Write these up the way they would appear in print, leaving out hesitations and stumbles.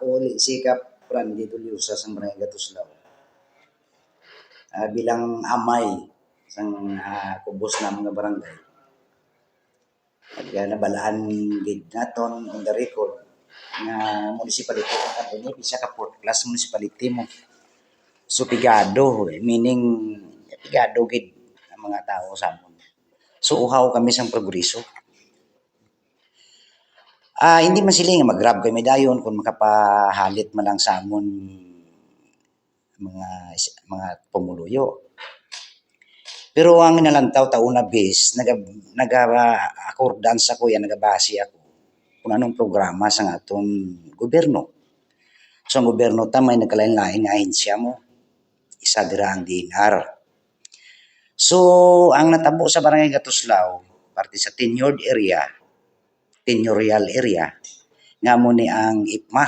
ako uli si Kap Randy Tulyosa sa Barangay Gatuslaw. Bilang amay sang kubos na mga barangay. Kaya nabalaan gid naton on the record nga municipality ng Katuni, isa ka fourth class municipality mo. So pigado, meaning pigado gid ang mga tao sa amon. So uhaw kami sang progreso. Hindi man sila nga mag-grab kami dayon kung makapahalit man lang sa amon mga pumuluyo. Pero ang nalantaw taon na base, nag-accordan sa kuya, nagabase ako kung anong programa sa aton gobyerno. So ang gobyerno ta may nagkalain-lain nga ahensya mo. Isa dira ang DNR. So ang natabo sa Barangay Gatuslaw, parte sa tenured area, tenurial area, nga mo ni ang IPMA.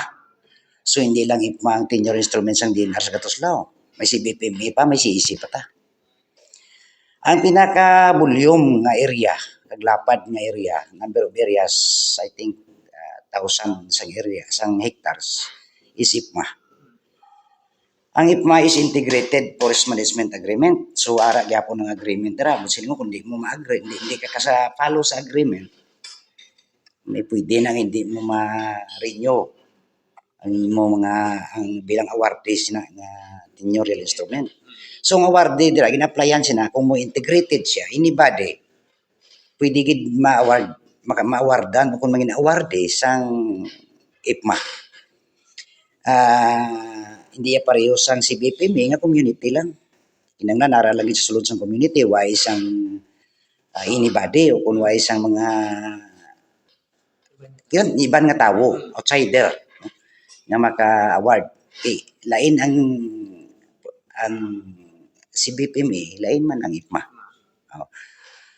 So hindi lang IPMA ang tenure instruments ang DNR sa Gatuslaw. May CBPME pa, may CEC pa ta. Ang pinaka-volume nga area, naglapad nga area, number of areas, I think, 1,000 sang area, sang hectares, is IPMA. Ang IPMA is Integrated Forest Management Agreement. So, ara gyapon ng agreement dira. Busin mo, kung di mo ma-agree, hindi ka follow sa agreement, may pwede nang hindi mo ma-renew ang bilang awardees na tenurial instrument. So ang awardee dira gina-applyan siya kung mo integrated siya, anybody pwede gid ma-awardan o kung maging awardee sang IPMA. Hindi pareho sang CBPME nga community lang. Kinanglan nara lagi sa sulod sang community why sang anybody o kung why sang mga yun, iban nga tawo, outsider nga maka-award. Lain ang CBPME, lain man ang IPMA.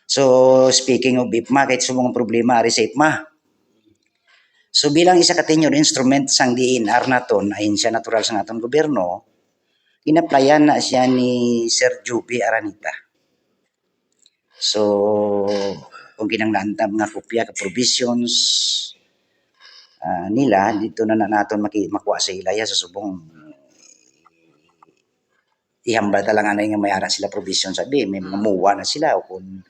So, speaking of IPMA, kahit sumong problema ari sa IPMA. So, bilang isa ka tenure instrument sang DNR naton, ahensya natural sa aton gobyerno, inaplayan na siya ni Sir Juby Aranita. So, kung kinanglan ta mga kopya ka provisions nila, dito na naton makuha sa ilaya sa subong ihambal talaga na nga may-ara sila provision sabi, may mga muwa na sila o kung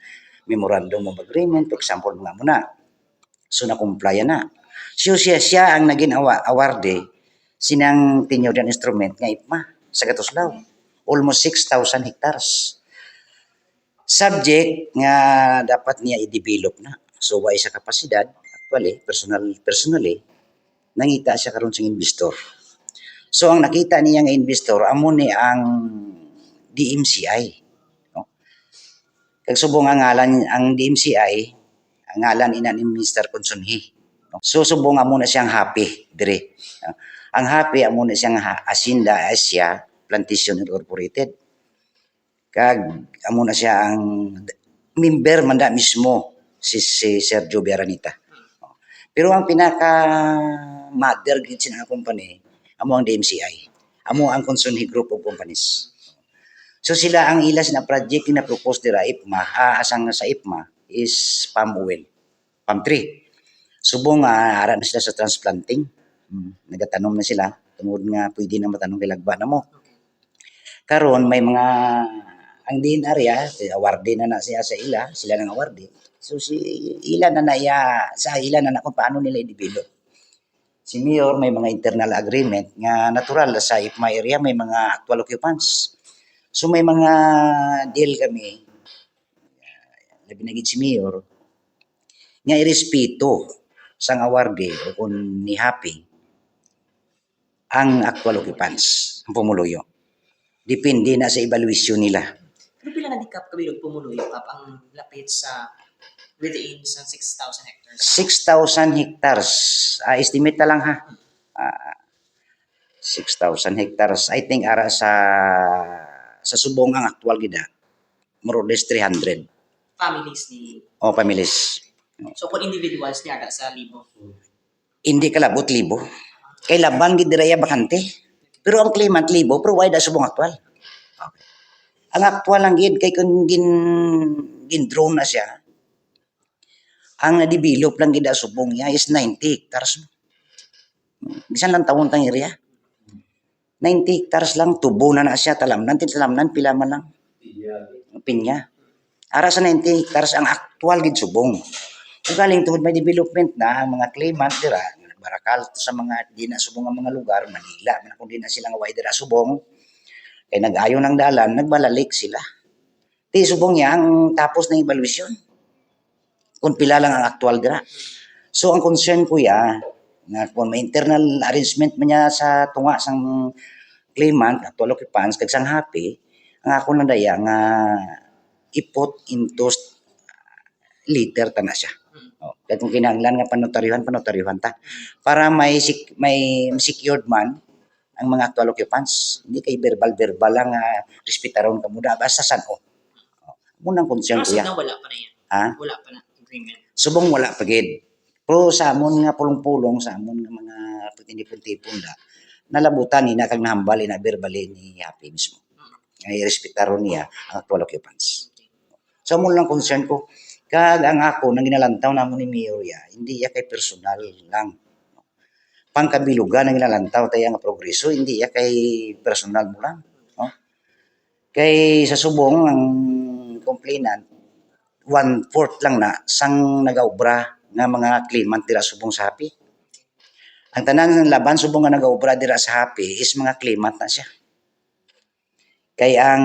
memorandum of agreement, for example, mga muna. So, na-comply na. So, siya ang naging awardee sinang tenure instrument nga IPMA sa Gatuslaw. Almost 6,000 hectares. Subject nga dapat niya i-develop na. So, why sa kapasidad, actually, personally, nangita siya karon sa investor. So ang nakita niya nga investor amo ni ang DMCI, no? Kag subong ang ngalan ang DMCI, ang ngalan ina ni Mr. Consonhi, no? So subong amo na siyang happy dire. No? Ang happy amo na siyang Hacienda Asia Plantation Incorporated. Kag amo na siya ang member manda mismo si Sir Joby Aranita. No? Pero ang pinaka mother gid sa company amo ang DMCI. Amo ang Consonhi Group of Companies. So sila ang ilas na project na propose dira IPMA, asang sa IPMA is palm oil, palm tree. Subong ara na sila sa transplanting. Nagatanom na sila tungod nga pwede na matanong kay lagba na mo. Karon may mga ang DNR awardee na siya sa sila nang awardee. So si ila na sa ila na kung paano nila i-develop. Si Mayor may mga internal agreement nga natural sa IPMA area may mga actual occupants. So may mga deal kami, labi na gid si Mayor, nga irespeto sang awardee o kung ni happy ang actual occupants, ang pumuluyo. Depende na sa evaluation nila. Pero pila na di kap kabilog pumuluyo kap ang lapit sa within sa 6,000 hectares? 6,000 hectares. Estimate na lang ha. 6,000 hectares. I think ara sa subong ang actual gida. More or less 300. Families ni? Families. So kung individuals niya sa libo? Hindi kalabot libo. Kay laban gid diraya bakante. Pero ang claimant libo provide as subong actual. Okay. Ang actual lang gid kay kun gin drone na siya. Ang na-develop lang gid subong niya is 90 hectares. Bisan lang tawon tang area. 90 hectares lang, tubo na siya, talamnan, pila man lang. Pinya. Ara sa 90 hectares ang actual gid subong. Kung galing tungod may development na ang mga claimant dira, barakal sa mga di na subong nga mga lugar, Manila, man kung di na sila nga way dira subong, kay nag-ayo ng dalan, nagbalalik sila. Di subong niya ang tapos ng evaluation. Kung pila lang ang actual dira. So ang concern ko ya, nga kung may internal arrangement man niya sa tunga sang claimant, actual occupants, kag sang happy, ang ako lang daya nga ipot into liter ta na siya. Oh, kaya kung kinahanglan nga panotaryuhan ta. Para may secured man ang mga actual occupants. Hindi kay verbal lang respetaron ka muna. Basta san o. Munang concern ko Kaso yan. na wala pa na yan. Ha? Wala pa na agreement. Subong wala pa gid. Pero sa amon nga pulong-pulong, sa amon nga mga pagtindipon-tipon da, nalabutan ni na kag nahambal na verbally ni Happy mismo. Ay respetaron niya ang actual occupants. So mo lang concern ko, kag ang ako nang ginalantaw namo ni Mayor ya, hindi ya kay personal lang. Pangkabilugan ang ginalantaw tayo nga progreso, hindi ya kay personal mo lang. No? Kay sa subong ang complainant, 1/4 lang na sang nagaobra nga mga claimant dira subong sa Happy. Ang tanan ng laban subong nga nagaobra dira sa Happy is mga claimant na siya. Kay ang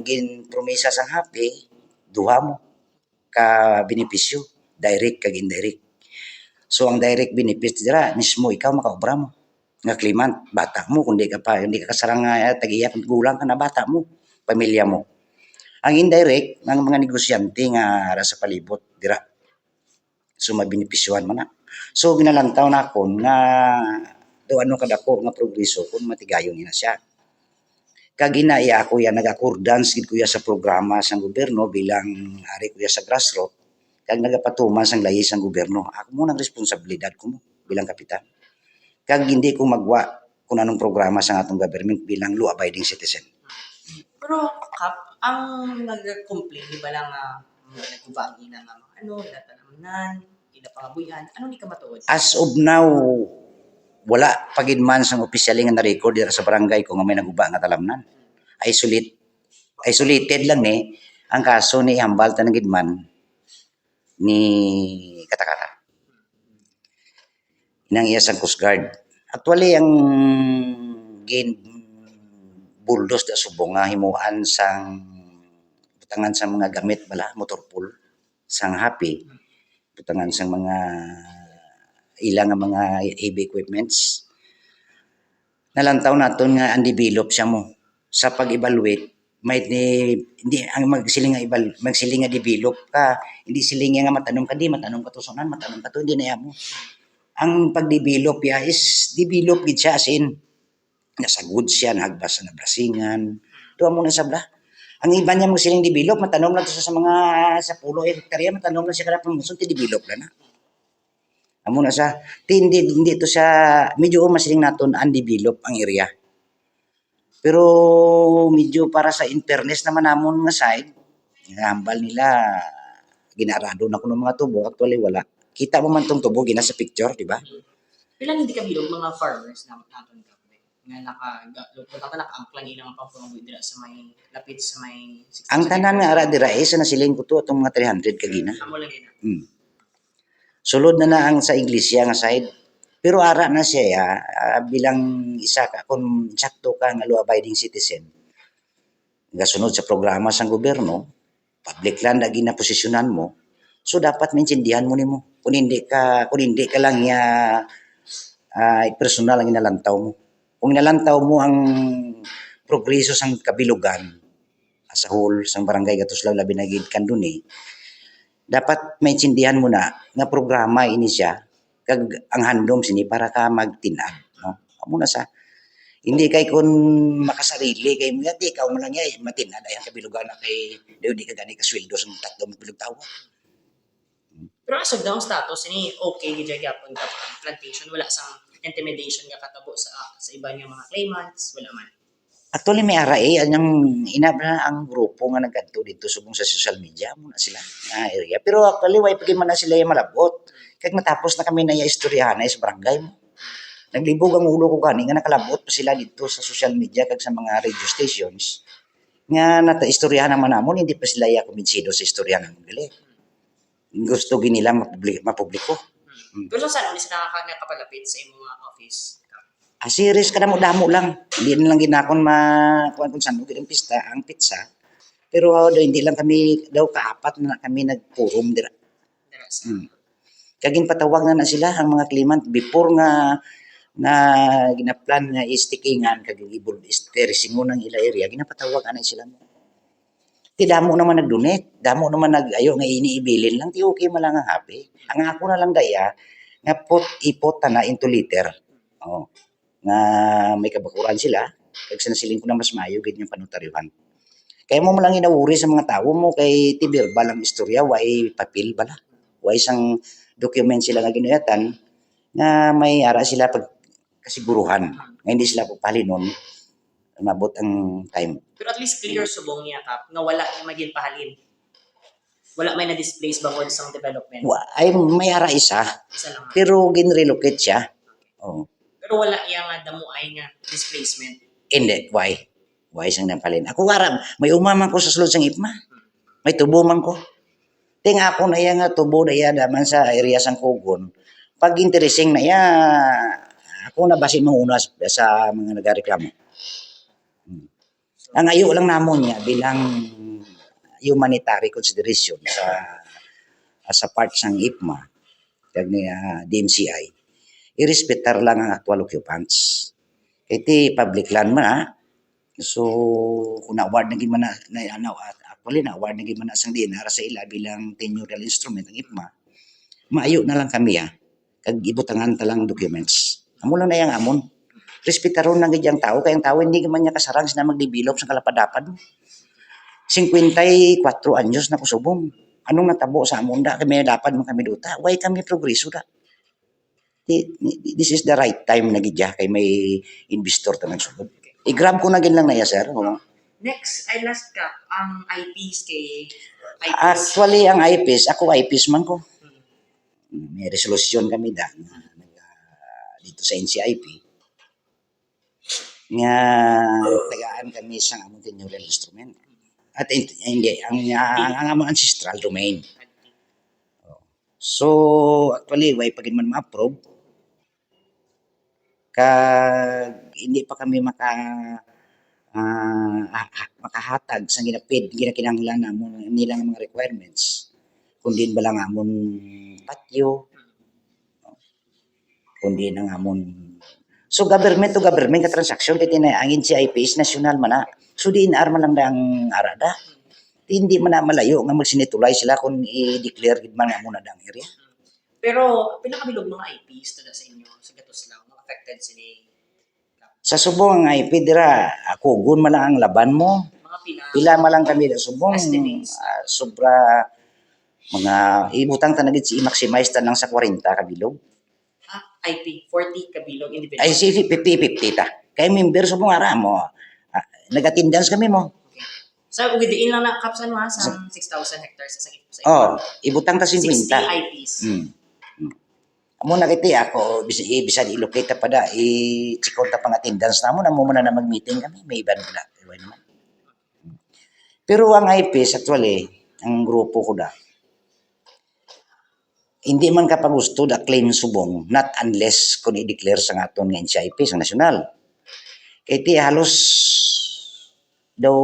ginpromisa sang Happy, duha mo ka benepisyo, direct kag indirect. So ang direct benefit dira mismo ikaw makaobra mo nga claimant, bata mo kundi ka kasarang tag-iya kung gulang ka na bata mo, pamilya mo. Ang indirect ng mga negosyante nga ara sa palibot dira. So mabenepisyohan man na. So ginalantaw na kon nga do ano kadako nga progreso kung matigayon ina siya. Kag ginaya ko ya nag-accordance gid ko ya sa programa sang gobyerno bilang ari ko ya sa grassroots kag nagapatuman sang lahi sang gobyerno. Ako mo nang responsibilidad ko mo bilang kapitan. Kag hindi ko magwa kung anong programa sa atong government bilang law-abiding citizen. Pero Kap, ang nag-complain di ba lang nagubagi na nga mga natanamnan, inapangabuyan, ano ni ka matuod? As of now, wala pagid man sang opisyal nga na-record dira sa barangay ko nga may naguba nga talamnan. Isolated lang ni ang kaso ni hambal ta gid man ni Katakata. Inang iya sang Coast Guard. Actually ang buldos da subong nga himuan sang butangan sa mga gamit bala motor pool sang Happy, butangan sang mga ilang nga mga heavy equipments. Nalantaw naton nga undeveloped siya mo. Sa pag-evaluate, may hindi ang magsiling nga develop ka, hindi siling nga matanom ka tusunan, matanom ka to, hindi na mo. Ang pag-develop ya is develop gid siya as in nasagod siya, nahagbas na brasingan. Tuwa mo na sabla. Ang iba niya magsiling develop, matanom lang to sa mga sa pulo hektarya, matanom lang siya kada promotion, develop na. Amo na sa hindi to sa medyo masiling naton undeveloped ang area. Pero medyo para sa internet naman namon nga side, hambal nila ginarado na ko ng mga tubo, actually wala. Kita mo man tong tubo gina sa picture, di ba? Pilang hindi ka bilog mga farmers na naton kami nga naka-amplang ilang pampangabuy dira sa may lapit sa may 60. Ang tanan nga ara dira is na siling ko to atong mga 300 kagina. Amo lang gina. Sulod na ang sa iglesia nga side. Pero ara na siya bilang isa ka kung sakto ka nga law-abiding citizen. Gasunod sa programa sang gobyerno, public land lagi na posisyonan mo. So dapat maintindihan mo nimo. Kung hindi ka lang personal ang inalantaw mo. Kung inalantaw mo ang progreso sang kabilugan as a whole sang barangay Gatuslaw labi na gid Kanduni, dapat maintindihan mo na nga programa ini siya kag ang handom sini para ka magtinad, no? Amo na sa hindi kay kun makasarili kay mo di ikaw mo lang matinad ay ang kabilugan na kay di ka gani ka sweldo sa tatlo bilog tawo. Pero as of now, status ini okay gid gyapon ka plantation, wala sang intimidation nga katabo sa iba nga mga claimants, wala man. Actually may RA anyang inabla ang grupo nga nagkanto dito subong sa social media mo na sila nga area. Pero actually way pagin man na sila yung malabot. Kag matapos na kami na istoryahan sa barangay mo. Naglibog ang ulo ko gani nga nakalabot pa sila dito sa social media kag sa mga radio stations nga istoryahan naman namon hindi pa sila kumbinsido sa istorya namon gali. Gusto ginila mapubliko. Pero saan ulit sila nakapalapit sa imong mga office? Series kada mo damo lang. Hindi na lang ginakon kuan kung saan ang pista, ang pizza. Pero hindi lang kami daw kaapat na kami nagforum dira. Kagin patawag na sila ang mga claimant before nga ginaplan nga istikingan kag ibol terracingon ng ila area ginapatawag anay sila mo. Ti damo naman nag-donate, damo naman nag-ayo nga iniibilin lang ti okay man lang ang happy. Ang ako na lang daya nga ipot na into liter. Oh. Nga may kabakuran sila kag sinasiling ko na mas maayo gid yung panotaryuhan. Kaya mo lang inawuri sa mga tao mo kay ti verbal ang istorya way papel bala. Way isang document sila nga ginuyatan nga may ara sila pag kasiguruhan nga hindi sila pagpalinon mabot ang time. Pero at least clear subong niya kap nga wala yung maging pahalin. Wala may na-displace bangod sa development. Ay may ara isa. Isa lang. Pero ginrelocate siya. Oh. Pero wala iya nga damo ay nga displacement. Hindi, why? Why sang napalin? Ako warab, may umaman ko sa sulod sang ipma. May tubo man ko. Tinga ako na iya nga tubo na iya daman sa area sang Kugon. Pag interesting na iya, ako na basi manguna sa mga nagareklamo. Ang ayo lang namon niya bilang humanitary consideration sa part sang IPMA kag ni DMCI. I-respetar lang ang actual occupants. Iti public land man So kung na-award na gid man actually na-award na gid man sang DNR sa ila bilang tenurial instrument ang IPMA. Maayo na lang kami kag ibutangan ta lang documents. Amo lang na yang amon. Respetaron lang gid yang tao kay ang tao hindi man niya kasarang sina magdevelop sa kalapadapan. 54 anyos na kusubong. Anong natabo sa amon da kami dapat man kami duta. Why kami progreso da? This is the right time na gidya kay may investor ta nagsulod. I-grab ko na gid lang na ya sir. Next, ay last ka, ang IPs kay IPs. Actually ang IPs, ako IPs man ko. May resolution kami dito sa NCIP. Nga tagaan kami sa among tenurial instrument. At hindi, ang among ancestral domain. So, actually, way pagin man ma-approve, hindi pa kami makahatag sa ginakinahanglan namon nilang mga requirements. Kundi ba lang amon patio, kundi nang amon. So government to government ka transaction kay ang NCIP is national man na. So DNR man lang ang arada. Hindi man na malayo nga magsinitulay sila kung i-declare gid man amo na dang area. Pero pinakabilog mga IPs to sa inyo sa Gatuslaw, mga affected sini. Sa Subong ang IP dira, Kugon man lang ang laban mo. Mga Pila man lang kami sa Subong. Estimates. Sobra mga ibutang tanagid si i-maximize ta lang sa 40 kabilog. IP 40 kabilog individual. Ay si 50-50 ta. Kay member Subong ara mo. Nag-attendance kami mo. So, ugidiin lang na kapsan mo sa 6,000 hectares sa isa. Oh, ibutang ta 50. 60 IPs. Amo na kiti ako bisan i-locate pa da i-check ta pang attendance namo na mo na mag-meeting kami may iban pala naman. Pero ang IPs actually ang grupo ko da hindi man ka pagusto da claim Subong not unless kung i-declare sa aton nga NCIP sa nasyonal. Kay ti halos daw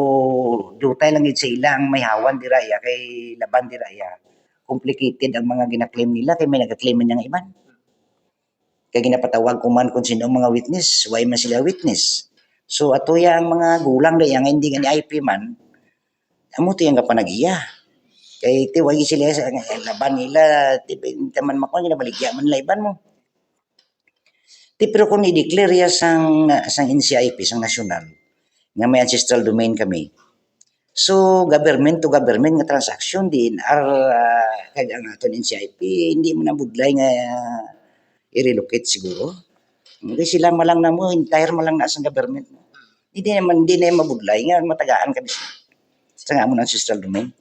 dutay lang gid sa ilang may hawan dira ya kay laban dira ya. Complicated ang mga gina-claim nila kay may naga-claim man yang iban. Kaya ginapatawag ko man kung sino ang mga witness, why man sila witness. So ato yang mga gulang da yang hindi nga ni IP man, amo to yang kapanagiya. Kay tiwagi sila sa laban nila, taman makon nila baligya man laiban mo. Pero kung i-declare ya sang NCIP, sang nasyonal, nga may ancestral domain kami. So government to government nga transaction din kag ang aton NCIP hindi mo nabudlay nga i-relocate siguro. Hindi sila malang na mo, entire malang na sa government mo. Hindi na mabudlay nga matagaan kami sa nga mo ancestral domain.